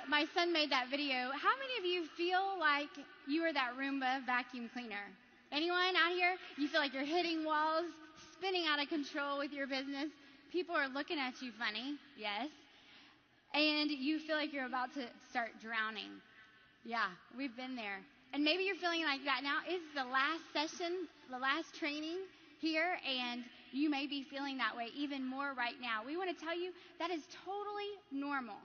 my son made that video. How many of you feel like you are that Roomba vacuum cleaner? Anyone out here? You feel like you're hitting walls, spinning out of control with your business. People are looking at you funny. Yes. And you feel like you're about to start drowning. Yeah, we've been there. And maybe you're feeling like that now. It's the last session, the last training here, and you may be feeling that way even more right now. We want to tell you that is totally normal.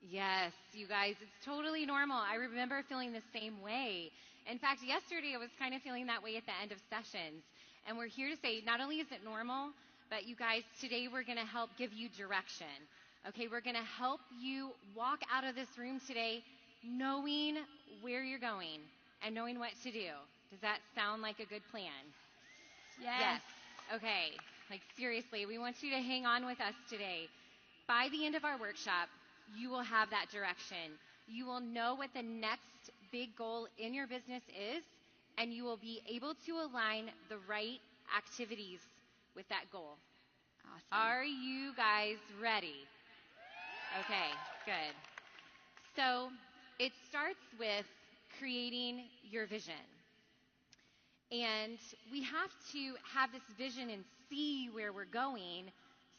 Yes, you guys, it's totally normal. I remember feeling the same way. In fact, yesterday I was kind of feeling that way at the end of sessions. And we're here to say not only is it normal, but you guys, today we're going to help give you direction. Okay, we're going to help you walk out of this room today knowing where you're going and knowing what to do. Does that sound like a good plan? Yes. Okay, like seriously, we want you to hang on with us today. By the end of our workshop, you will have that direction. You will know what the next big goal in your business is, and you will be able to align the right activities with that goal. Awesome. Are you guys ready? Okay, good. So it starts with creating your vision. And we have to have this vision and see where we're going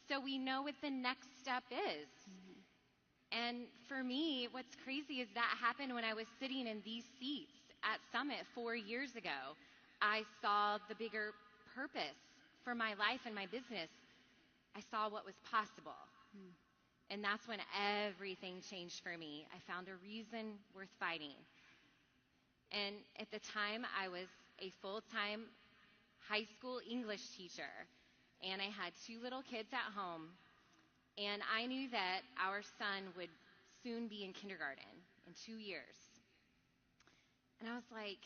so we know what the next step is. Mm-hmm. And for me, what's crazy is that happened when I was sitting in these seats at Summit 4 years ago. I saw the bigger purpose for my life and my business. I saw what was possible. Mm. And that's when everything changed for me. I found a reason worth fighting. And at the time, I was a full-time high school English teacher. And I had 2 little kids at home. And I knew that our son would soon be in kindergarten in 2 years. And I was like,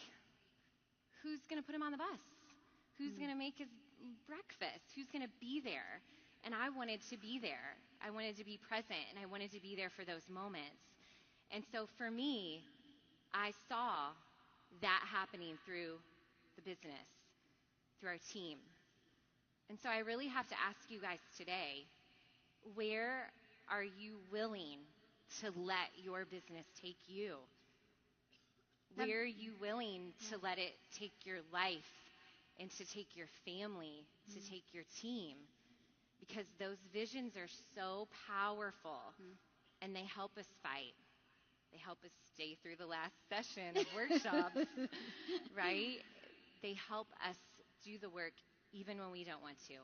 who's going to put him on the bus? Who's going to make his breakfast? Who's going to be there? And I wanted to be there. I wanted to be present, and I wanted to be there for those moments. And so for me, I saw that happening through the business, through our team. And so I really have to ask you guys today, where are you willing to let your business take you? Where are you willing to let it take your life and to take your family, to take your team? Because those visions are so powerful, and they help us fight. They help us stay through the last session of workshops, right? They help us do the work even when we don't want to.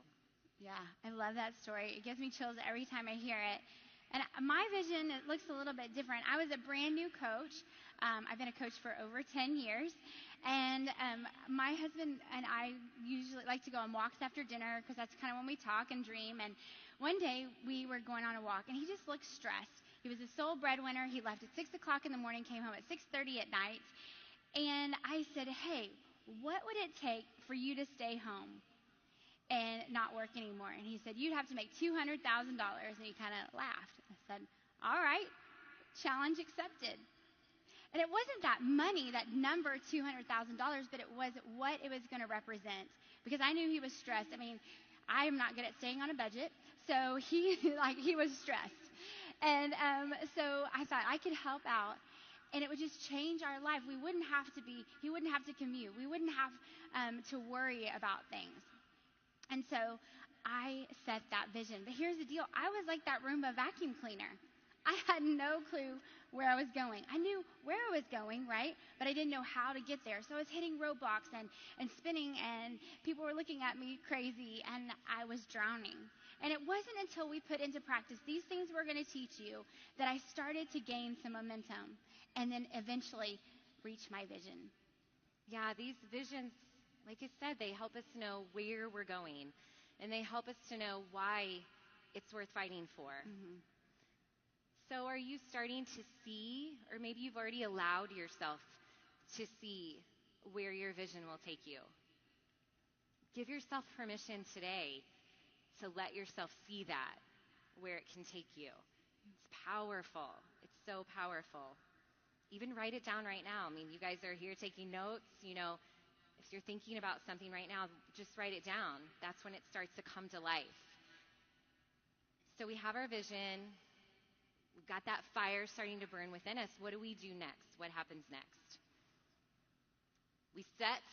Yeah, I love that story. It gives me chills every time I hear it. And my vision, it looks a little bit different. I was a brand new coach. I've been a coach for over 10 years. And my husband and I usually like to go on walks after dinner because that's kind of when we talk and dream. And one day we were going on a walk, and he just looked stressed. He was the sole breadwinner. He left at 6 o'clock in the morning, came home at 6:30 at night. And I said, hey, what would it take for you to stay home and not work anymore? And he said, you'd have to make $200,000. And he kind of laughed. I said, all right, challenge accepted. And it wasn't that money, that number, $200,000, but it was what it was going to represent. Because I knew he was stressed. I mean, I am not good at staying on a budget, so he was stressed. And so I thought I could help out, and it would just change our life. He wouldn't have to commute. We wouldn't have to worry about things. And so I set that vision. But here's the deal. I was like that Roomba vacuum cleaner. I had no clue where I was going. I knew where I was going, right? But I didn't know how to get there. So I was hitting roadblocks and spinning, and people were looking at me crazy, and I was drowning. And it wasn't until we put into practice these things we're going to teach you that I started to gain some momentum and then eventually reach my vision. Yeah, these visions, like I said, they help us know where we're going, and they help us to know why it's worth fighting for. Mm-hmm. So are you starting to see, or maybe you've already allowed yourself to see where your vision will take you? Give yourself permission today to let yourself see that, where it can take you. It's powerful. It's so powerful. Even write it down right now. I mean, you guys are here taking notes. You know, if you're thinking about something right now, just write it down. That's when it starts to come to life. So we have our vision. We've got that fire starting to burn within us. What do we do next? What happens next? We set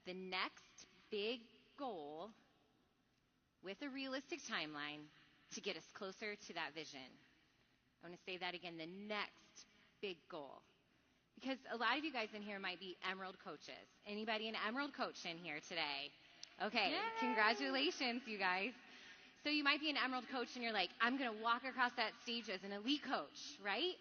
the next big goal with a realistic timeline to get us closer to that vision. I want to say that again, the next big goal. Because a lot of you guys in here might be Emerald coaches. Anybody an Emerald coach in here today? Okay, Yay! Congratulations, you guys. So you might be an Emerald coach and you're like, I'm going to walk across that stage as an elite coach, right?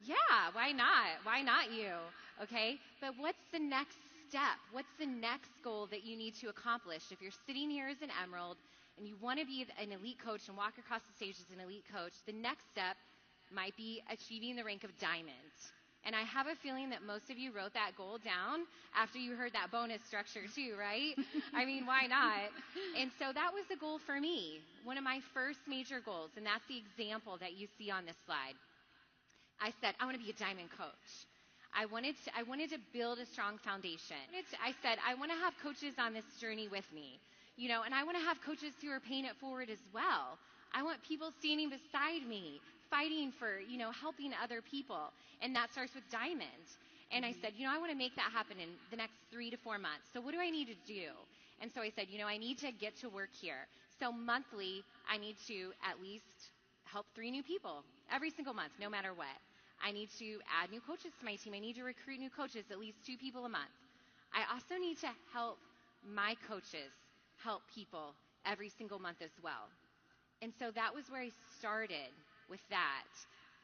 Yeah, why not? Why not you? Okay, but what's the next step? What's the next goal that you need to accomplish? If you're sitting here as an Emerald and you want to be an elite coach and walk across the stage as an elite coach, the next step might be achieving the rank of diamond. And I have a feeling that most of you wrote that goal down after you heard that bonus structure too, right? I mean, why not? And so that was the goal for me, one of my first major goals, and that's the example that you see on this slide. I said, I want to be a diamond coach. I wanted to build a strong foundation. I said, I want to have coaches on this journey with me, and I want to have coaches who are paying it forward as well. I want people standing beside me, fighting for, helping other people. And that starts with diamond. And I said, I want to make that happen in the next 3 to 4 months. So what do I need to do? And so I said, I need to get to work here. So monthly, I need to at least help 3 new people every single month, no matter what. I need to add new coaches to my team. I need to recruit new coaches, at least 2 people a month. I also need to help my coaches help people every single month as well. And so that was where I started with that.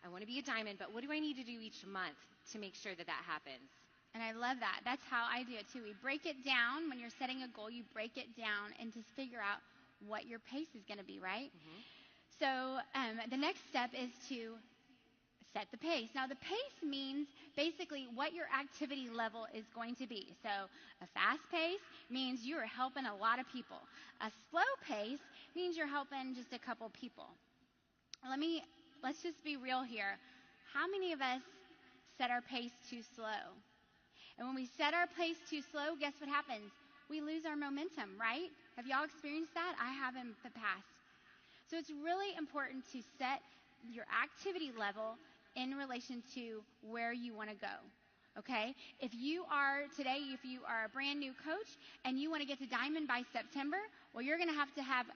I want to be a diamond, but what do I need to do each month to make sure that that happens? And I love that. That's how I do it too. We break it down. When you're setting a goal, you break it down and to figure out what your pace is going to be, right? Mm-hmm. So the next step is to set the pace. Now, the pace means basically what your activity level is going to be. So a fast pace means you are helping a lot of people. A slow pace means you're helping just a couple people. Let's just be real here. How many of us set our pace too slow? And when we set our pace too slow, guess what happens? We lose our momentum, right? Have y'all experienced that? I have in the past. So it's really important to set your activity level in relation to where you want to go. Okay? If you are a brand new coach and you want to get to diamond by September, well, you're going to have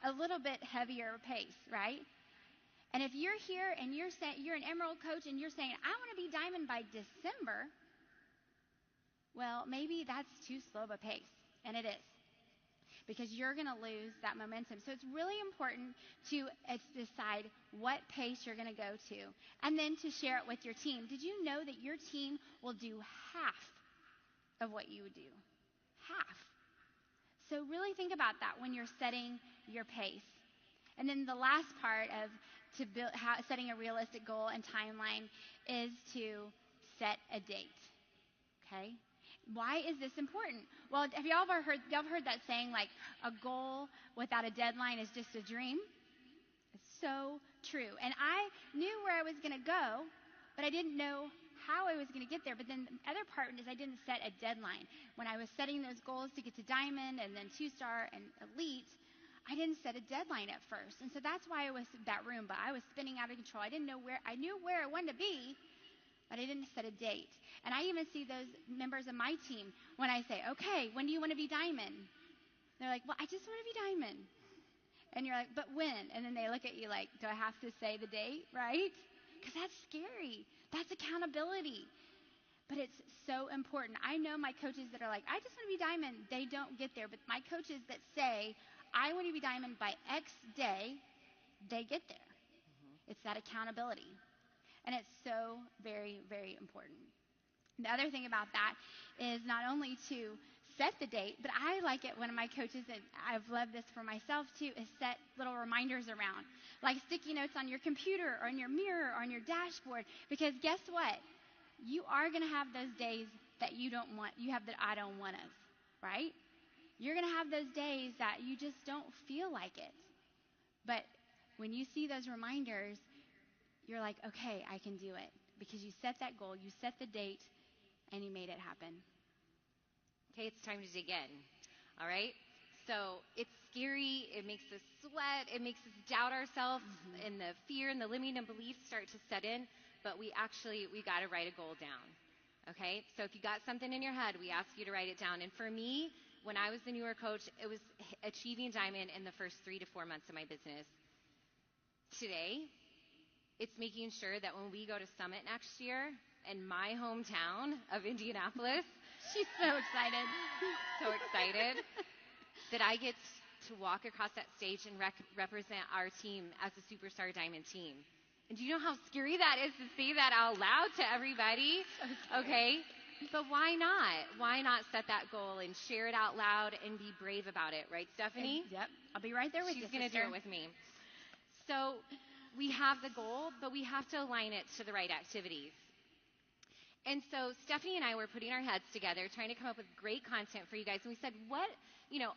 a little bit heavier pace, right? And if you're here and you're an Emerald coach and you're saying, I want to be diamond by December, well, maybe that's too slow of a pace. And it is. Because you're going to lose that momentum. So it's really important to decide what pace you're going to go to and then to share it with your team. Did you know that your team will do half of what you would do? Half. So really think about that when you're setting your pace. And then the last part of setting a realistic goal and timeline is to set a date. Okay? Why is this important? Well, have y'all ever heard that saying, like, a goal without a deadline is just a dream? It's so true. And I knew where I was going to go, but I didn't know how I was going to get there. But then the other part is I didn't set a deadline. When I was setting those goals to get to diamond and then 2-star and elite, I didn't set a deadline at first. And so that's why I was in that room, but I was spinning out of control. I knew where I wanted to be, but I didn't set a date. And I even see those members of my team when I say, okay, when do you want to be diamond? They're like, well, I just want to be diamond. And you're like, but when? And then they look at you like, do I have to say the date, right? Because that's scary. That's accountability. But it's so important. I know my coaches that are like, I just want to be diamond. They don't get there. But my coaches that say, I want to be diamond by X day, they get there. Mm-hmm. It's that accountability. And it's so very, very important. The other thing about that is not only to set the date, but I like it when my coaches, and I've loved this for myself too, is set little reminders around. Like sticky notes on your computer or on your mirror or on your dashboard. Because guess what? You are going to have those days that you have that I don't want of, right? You're going to have those days that you just don't feel like it. But when you see those reminders, you're like, okay, I can do it. Because you set that goal, you set the date, and you made it happen. Okay, it's time to dig in. All right? So it's scary. It makes us sweat. It makes us doubt ourselves, and the fear and the limiting beliefs start to set in. But we got to write a goal down. Okay? So if you got something in your head, we ask you to write it down. And for me, when I was the newer coach, it was achieving diamond in the first 3 to 4 months of my business. Today, it's making sure that when we go to Summit next year in my hometown of Indianapolis, She's so excited. so excited, that I get to walk across that stage and represent our team as a Superstar Diamond team. And do you know how scary that is to say that out loud to everybody? Okay? But why not? Why not set that goal and share it out loud and be brave about it, right, Stephanie? Yep. I'll be right there with you, She's going to do it with me. So we have the goal, but we have to align it to the right activities. And so Stephanie and I were putting our heads together, trying to come up with great content for you guys. And we said,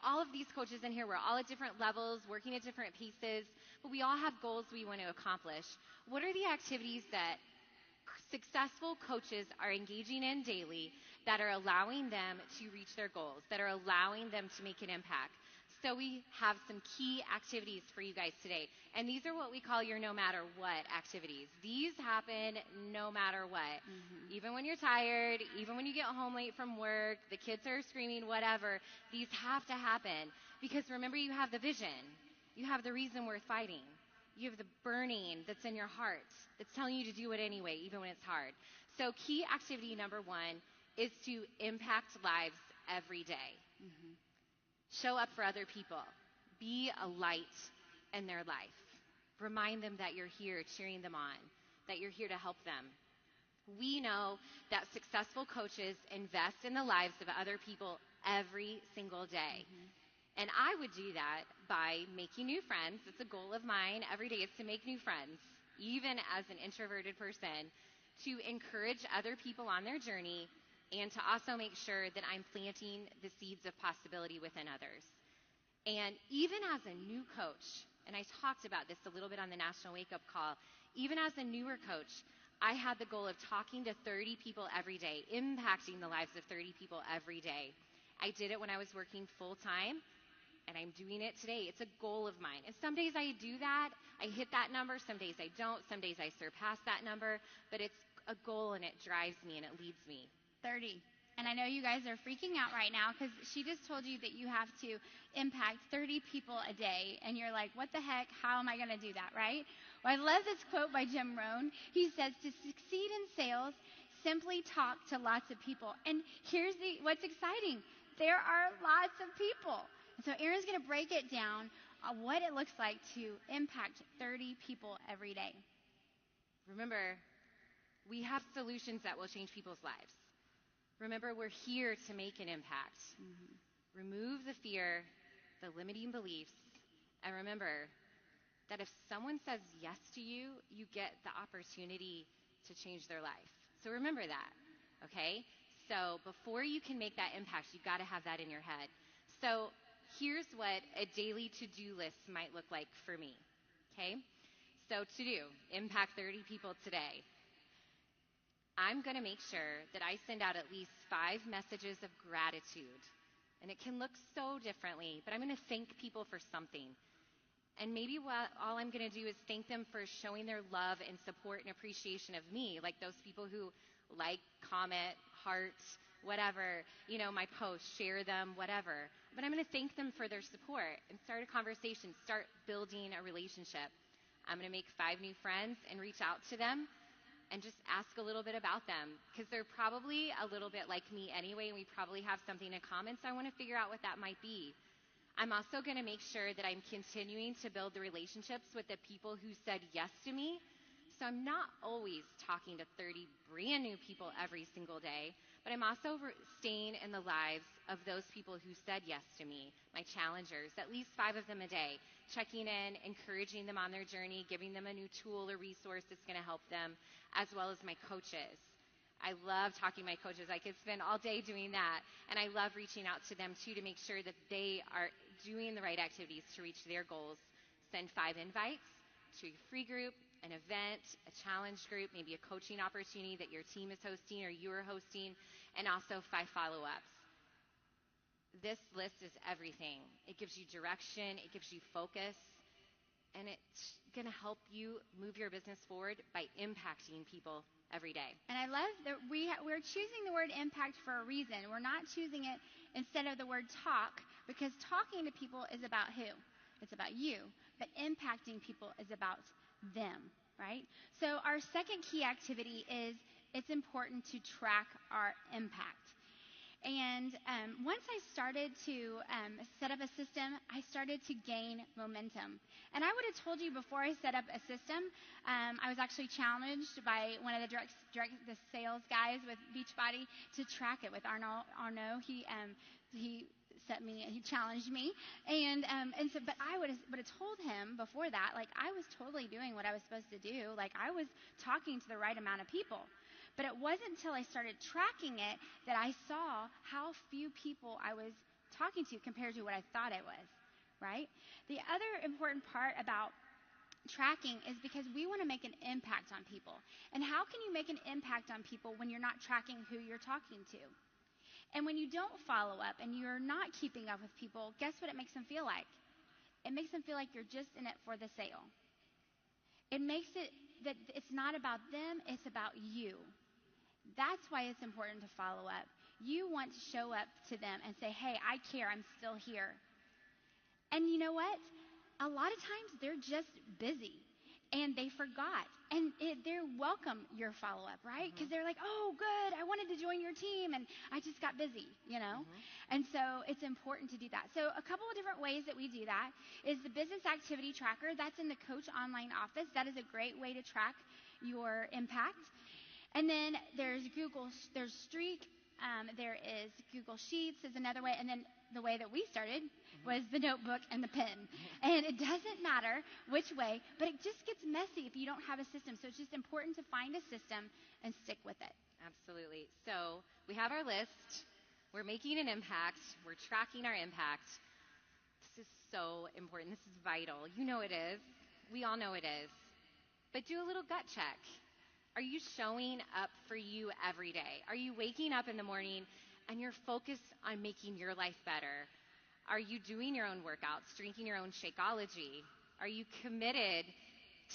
all of these coaches in here, we're all at different levels, working at different paces, but we all have goals we want to accomplish. What are the activities that successful coaches are engaging in daily that are allowing them to reach their goals, that are allowing them to make an impact? So we have some key activities for you guys today. And these are what we call your no matter what activities. These happen no matter what. Even when you're tired, even when you get home late from work, the kids are screaming, whatever, these have to happen. Because remember, you have the vision. You have the reason worth fighting. You have the burning that's in your heart that's telling you to do it anyway, even when it's hard. So key activity number 1 is to impact lives every day. Show up for other people. Be a light in their life. Remind them that you're here cheering them on, that you're here to help them. We know that successful coaches invest in the lives of other people every single day. And I would do that by making new friends. It's a goal of mine every day is to make new friends, even as an introverted person, to encourage other people on their journey, and to also make sure that I'm planting the seeds of possibility within others. And even as a new coach, and I talked about this a little bit on the National Wake Up Call, even as a newer coach, I had the goal of talking to 30 people every day, impacting the lives of 30 people every day. I did it when I was working full-time, and I'm doing it today. It's a goal of mine. And some days I do that, I hit that number, some days I don't, some days I surpass that number, but it's a goal and it drives me and it leads me. 30. And I know you guys are freaking out right now because she just told you that you have to impact 30 people a day. And you're like, what the heck? How am I going to do that, right? Well, I love this quote by Jim Rohn. He says, to succeed in sales, simply talk to lots of people. And here's what's exciting. There are lots of people. And so Erin's going to break it down on what it looks like to impact 30 people every day. Remember, we have solutions that will change people's lives. Remember, we're here to make an impact. Remove the fear, the limiting beliefs, and remember that if someone says yes to you, you get the opportunity to change their life. So remember that, okay? So before you can make that impact, you've got to have that in your head. So here's what a daily to-do list might look like for me, okay? So to do, impact 30 people today. I'm going to make sure that I send out at least 5 messages of gratitude. And it can look so differently, but I'm going to thank people for something. And maybe all I'm going to do is thank them for showing their love and support and appreciation of me, like those people who like, comment, heart, whatever, my posts, share them, whatever. But I'm going to thank them for their support and start a conversation, start building a relationship. I'm going to make 5 new friends and reach out to them and just ask a little bit about them, because they're probably a little bit like me anyway, and we probably have something in common, so I want to figure out what that might be. I'm also going to make sure that I'm continuing to build the relationships with the people who said yes to me, so I'm not always talking to 30 brand new people every single day, but I'm also staying in the lives of those people who said yes to me, my challengers, at least 5 of them a day, checking in, encouraging them on their journey, giving them a new tool or resource that's going to help them, as well as my coaches. I love talking to my coaches. I could spend all day doing that, and I love reaching out to them too to make sure that they are doing the right activities to reach their goals. Send 5 invites to a free group, an event, a challenge group, maybe a coaching opportunity that your team is hosting or you are hosting, and also 5 follow-ups. This list is everything. It gives you direction. It gives you focus. and it's going to help you move your business forward by impacting people every day. And I love that we're choosing the word impact for a reason. We're not choosing it instead of the word talk, because talking to people is about who? It's about you. But impacting people is about them, right? So our second key activity is it's important to track our impact. And once I started to set up a system, I started to gain momentum. And I would have told you before I set up a system, I was actually challenged by one of the the sales guys with Beachbody to track it with Arnaud. He challenged me, but I would have told him before that, like, I was totally doing what I was supposed to do, like I was talking to the right amount of people. But it wasn't until I started tracking it that I saw how few people I was talking to compared to what I thought it was, right? The other important part about tracking is because we want to make an impact on people. And how can you make an impact on people when you're not tracking who you're talking to? And when you don't follow up and you're not keeping up with people, guess what it makes them feel like? It makes them feel like you're just in it for the sale. It makes it that it's not about them, it's about you. That's why it's important to follow up. You want to show up to them and say, hey, I care, I'm still here. And you know what? A lot of times they're just busy and they forgot. And they're welcome your follow-up, right? Because they're like, oh, good, I wanted to join your team and I just got busy, you know? And so it's important to do that. So a couple of different ways that we do that is the business activity tracker. That's in the Coach Online office. That is a great way to track your impact. And then there's Streak, there is Google Sheets is another way, and then the way that we started was the notebook and the pen. And it doesn't matter which way, but it just gets messy if you don't have a system. So it's just important to find a system and stick with it. Absolutely. So we have our list. We're making an impact. We're tracking our impact. This is so important. This is vital. You know it is. We all know it is. But do a little gut check. Are you showing up for you every day? Are you waking up in the morning and you're focused on making your life better? Are you doing your own workouts, drinking your own Shakeology? Are you committed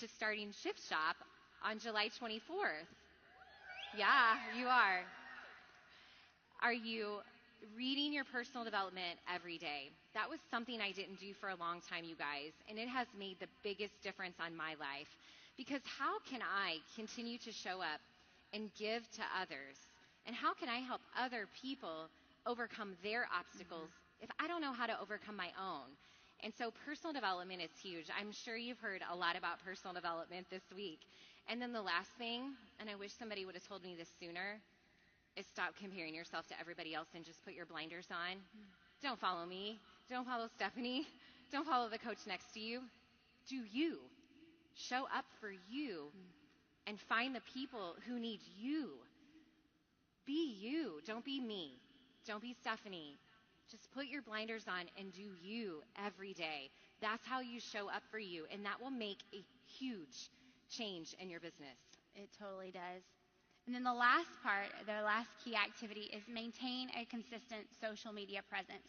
to starting Shift Shop on July 24th? Yeah, you are. Are you reading your personal development every day? That was something I didn't do for a long time, you guys, and it has made the biggest difference on my life. Because how can I continue to show up and give to others? And how can I help other people overcome their obstacles if I don't know how to overcome my own? And so personal development is huge. I'm sure you've heard a lot about personal development this week. And then the last thing, and I wish somebody would have told me this sooner, is stop comparing yourself to everybody else and just put your blinders on. Don't follow me. Don't follow Stephanie. Don't follow the coach next to you. Do you. Show up for you and find the people who need you. Be you. Don't be me. Don't be Stephanie. Just put your blinders on and do you every day. That's how you show up for you, and that will make a huge change in your business. It totally does. And then the last part, the last key activity is maintain a consistent social media presence.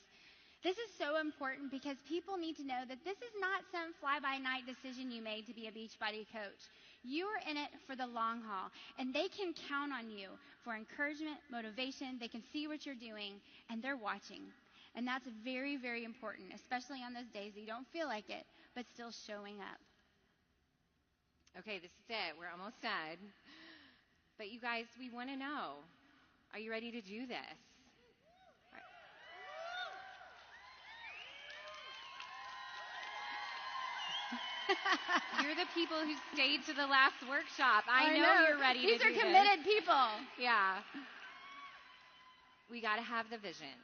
This is so important because people need to know that this is not some fly-by-night decision you made to be a Beachbody coach. You are in it for the long haul, and they can count on you for encouragement, motivation. They can see what you're doing, and they're watching. And that's very, very important, especially on those days that you don't feel like it, but still showing up. Okay, this is it. We're almost done. But you guys, we want to know, are you ready to do this? You're the people who stayed to the last workshop. I know you're ready to do this. These are committed people. Yeah. We got to have the vision.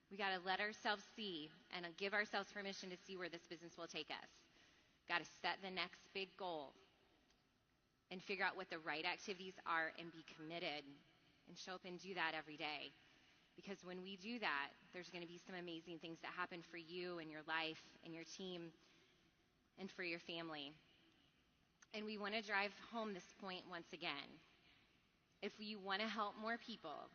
We got to let ourselves see and give ourselves permission to see where this business will take us. Got to set the next big goal and figure out what the right activities are and be committed and show up and do that every day. Because when we do that, there's going to be some amazing things that happen for you and your life and your team and for your family. And we want to drive home this point once again. If you want to help more people,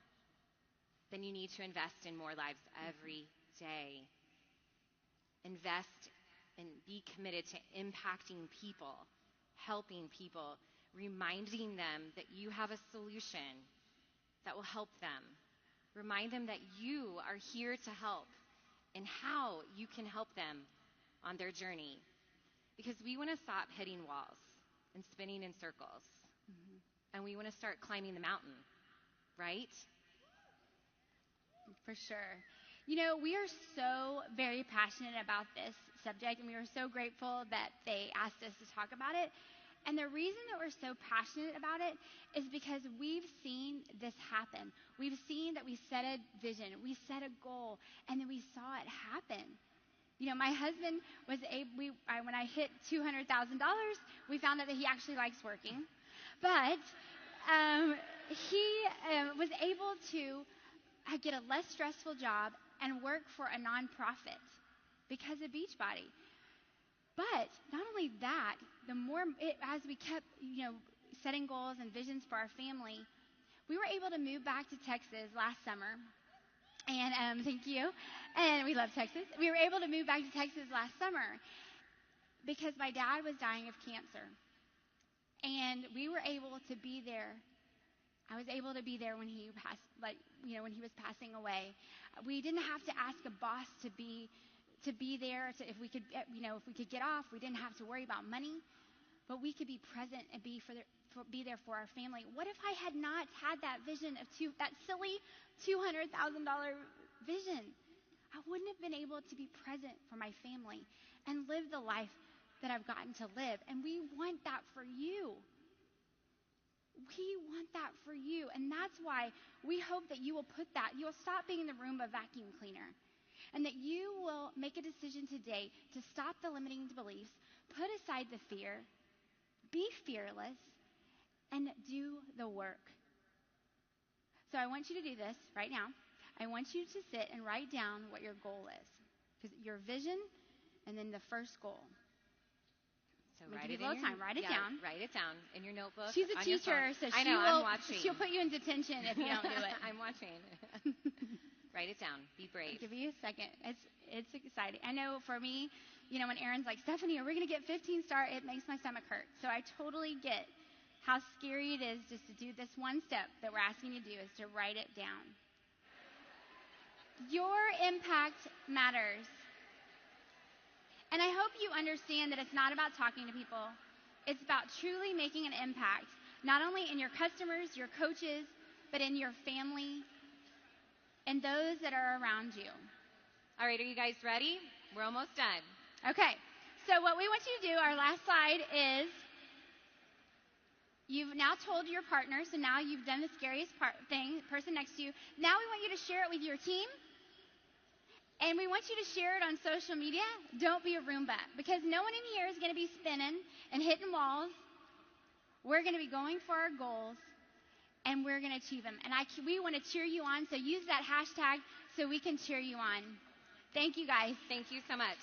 then you need to invest in more lives every day. Invest and be committed to impacting people, helping people, reminding them that you have a solution that will help them. Remind them that you are here to help and how you can help them on their journey. Because we want to stop hitting walls and spinning in circles. And we want to start climbing the mountain, right? For sure. You know, we are so very passionate about this subject, and we are so grateful that they asked us to talk about it. And the reason that we're so passionate about it is because we've seen this happen. We've seen that we set a vision, we set a goal, and then we saw it happen. You know, my husband was when I hit $200,000, we found out that he actually likes working. But he was able to get a less stressful job and work for a nonprofit because of Beachbody. But not only that, as we kept, setting goals and visions for our family, we were able to move back to Texas last summer. And thank you. And we love Texas. We were able to move back to Texas last summer because my dad was dying of cancer. And we were able to be there. I was able to be there when he passed, when he was passing away. We didn't have to ask a boss to be there. If we could get off, we didn't have to worry about money, but we could be present and be there for our family. What if I had not had that vision that silly $200,000 vision? I wouldn't have been able to be present for my family and live the life that I've gotten to live. And we want that for you. We want that for you. And that's why we hope that you will you'll stop being the Roomba vacuum cleaner. And that you will make a decision today to stop the limiting beliefs, put aside the fear, be fearless, and do the work. So I want you to do this right now. I want you to sit and write down what your goal is. Because your vision and then the first goal. So write it down. Write it down in your notebook. She's a teacher, so I'm watching. She'll put you in detention if you don't do it. I'm watching. Write it down. Be brave. I'll give you a second. It's exciting. I know for me, when Aaron's like, Stephanie, are we going to get 15 star? It makes my stomach hurt. So I totally get how scary it is just to do this one step that we're asking you to do is to write it down. Your impact matters. And I hope you understand that it's not about talking to people. It's about truly making an impact, not only in your customers, your coaches, but in your family and those that are around you. All right, are you guys ready? We're almost done. Okay, so what we want you to do, our last slide is, you've now told your partner, so now you've done the scariest person next to you. Now we want you to share it with your team. And we want you to share it on social media. Don't be a Roomba, because no one in here is going to be spinning and hitting walls. We're going to be going for our goals, and we're going to achieve them. And we want to cheer you on, so use that hashtag so we can cheer you on. Thank you, guys. Thank you so much.